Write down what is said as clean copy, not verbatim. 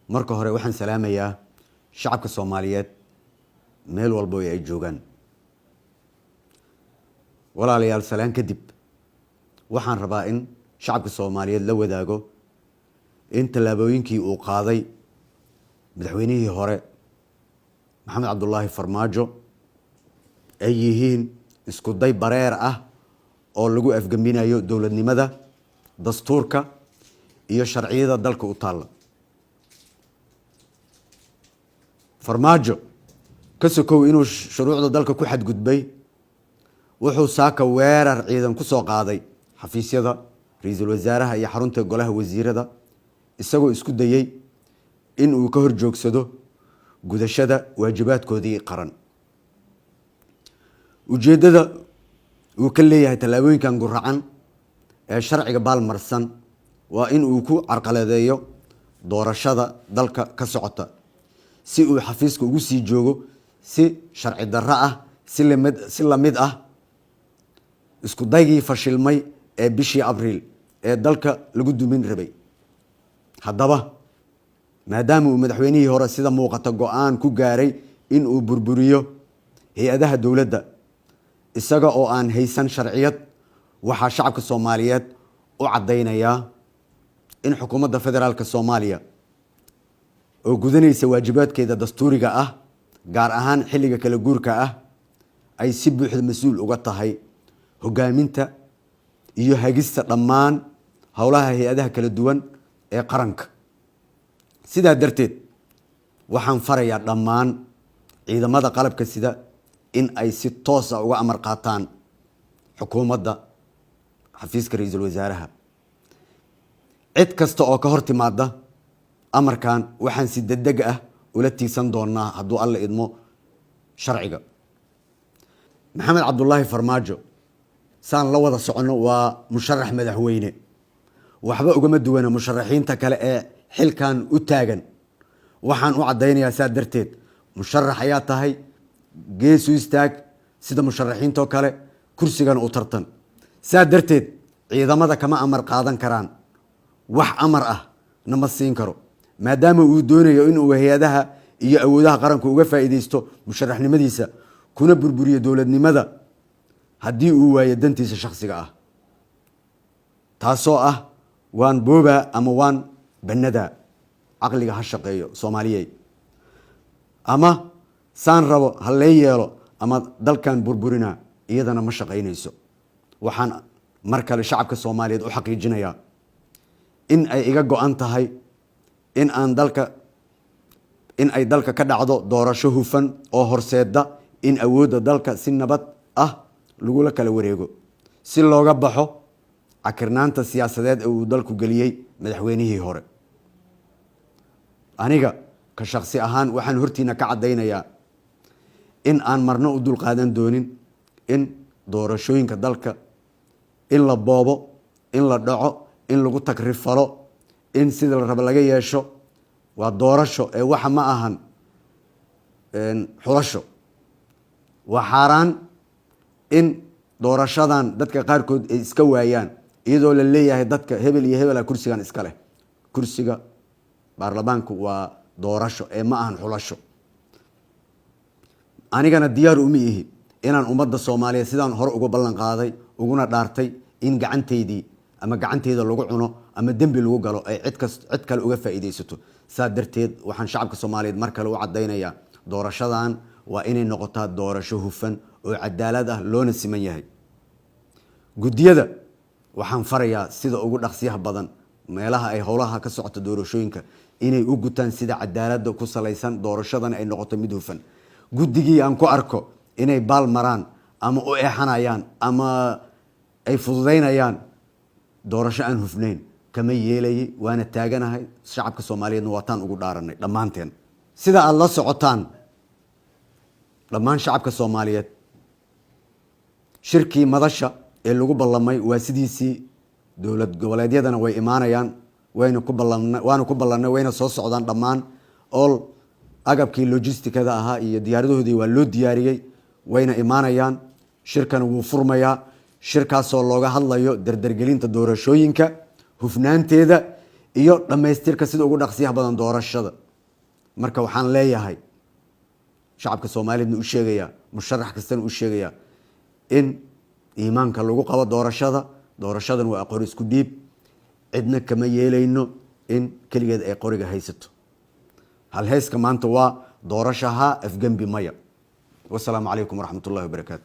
marka hore waxaan salaamayaa shacabka Soomaaliyeed meel walba ay joogaan. walaalayaal salaan kadib waxaan rabaa in shacabka Soomaaliyeed la wadaago in talaabooyinkii uu qaaday madaxweynihii hore Maxamed Cabdullaahi Farmaajo ay yihiin isku day bareer ah oo lagu afgaminayo dawladnimada, dastuurka iyo sharciyada dalka u taala. Farmaajo ka sokow inuu shuruucda dalka ku xadgudbay, wuxuu saaka weerar ciidan ku soo qaaday xafiisyada ra'iisul wasaaraha iyo xarunta golaha wasiirada, isagoo isku dayay in uu ka horjoogsado gudashada waajibaadkoodii qaran. ujeedada uu ka leeyahay talaabooyinkan guracan ee sharciga baalmarsan waa in uu ku carqaladeeyo doorashada dalka ka socota, si uu xafiiska ugu sii joogo si sharci darro ah, si lamid ah isku daygii fashilmay ee bishii Abriil ee dalka lagu dumin rabay. haddaba maadaama uu madaxweynihii hore sida muuqata go'aan ku gaaray in uu burburiyo hay'adaha dawladda isaga oo aan haysan sharciyad, waxaa shacabka Soomaaliyeed u cadeynayaa in xukuumadda federaalka Soomaaliya oo gudanaysa waajibaadkeeda dastuuriga ah, gaar ahaan xilliga kala guurka ah, ay si buuxda mas'uul uga tahay hogaaminta iyo hagista dhammaan howlaha hay'adaha kala duwan ee qaranka. sidaa darteed waxaan farayaa dhammaan ciidamada qalabka sida in ay si toos ah uga amar qaataan xukuumadda xafiiska ra'iisul wasaaraha. cid kasta oo ka hor timaada amarkan waxaan si degdeg ah ula tiigsan doonaa hadduu alla idmo sharciga. Maxamed Cabdullaahi Farmaajo saan la wada socono waa musharax madaxweyne, waxba ugama duwana musharaxiinta kale ee xilkan u taagan. waxaan u cadeynayaa saa darteed musharax ayaa tahay, gees u istaag sida musharaxiintoo kale, kursigan u tartan. saa darteed ciidamada kama amar qaadan karaan, wax amar ah nama siin karo, maadaama uu doonayo in uu hay'adaha iyo awoodaha qaranka uga faa'iideysto musharaxnimadiisa kuna burburiyo dawladnimada haddii uu waayo dantiisa shakhsiga ah, taasoo ah waan booba ama waan banada. caqliga ha shaqeeyo Soomaaliyeed, ama saan rabo ha lee yeelo ama dalkan burburina iyadana ma shaqeynayso. waxaan mar kale shacabka Soomaaliyeed u xaqiijinayaa in ay iga go'an tahay in ay dalka ka dhacdo doorasho hufan oo horseeda in awoodda dalka si nabad ah lagula kala wareego, si looga baxo cakirnaanta siyaasadeed ee uu dalku geliyey madaxweynihii hore. aniga ka shakhsi ahaan waxaan hortiina ka cadeynayaa in aan marna u dulqaadan doonin in doorashooyinka dalka in la boobo, in la dhaco, in lagu takrifalo, in sida la rabo laga yeesho. waa doorasho ee waxa ma ahan xulasho. waa xaaraan in doorashadan dadka qaarkood ay iska waayaan iyadoo la leeyahay dadka hebel iyo hebel kursigan iska leh. kursiga baarlamaanku waa doorasho ee ma ahan xulasho. anigana diyaar uma ihi inaan ummadda Soomaaliyeed sidaan hore uga ballan qaaday uguna dhaartay in gacanteydii ama gacanteeda lagu cuno ama dembi lagu galo ay cid kale uga faa'iideysato. saa darteed waxaan shacabka Soomaaliyeed mar kale u cadeynayaa doorashadan waa inay noqotaa doorasho hufan oo cadaalad ah loona siman yahay. guddiyada waxaan farayaa sida ugu dhaqsiyaha badan meelaha ay howlaha ka socota doorashooyinka inay u gutaan sida cadaaladda ku salaysan, doorashadan ay noqoto mid hufan. guddigii aan ku arko inay baal maraan ama u eexanayaan ama ay fududeynayaan doorasho aan hufnayn kama yeelayay, waana taaganahay. shacabka Soomaaliyeedna waataan ugu dhaaranay dhammaanteen. sida aad la socotaan dhammaan shacabka Soomaaliyeed, shirkii madasha ee lagu ballamay waa sidiisii. dowlad goboleedyadana way imaanayaan, waana ku ballanay, wayna soo socdaan dhammaan. all agabkii logistikada ahaa iyo diyaaradahoodii waa loo diyaariyey, wayna imaanayaan. shirkana wuu furmayaa, shirkaasoo looga hadlayo dardargelinta doorashooyinka, hufnaanteeda iyo dhamaystirka sida ugu dhaqsiyaha badan doorashada. marka waxaan leeyahay shacabka Soomaaliyeed u sheegaya musharax kastana u sheegaya in iimaanka lagu qabo doorashadan waa aqoon isku dhiib, cidna kama yeelayno in kaligeed ay qoriga haysato. hal heeska maanta waa doorashaha afgambi maya. wassalaamu calaykum waraxmatullaahi wabarakaatu.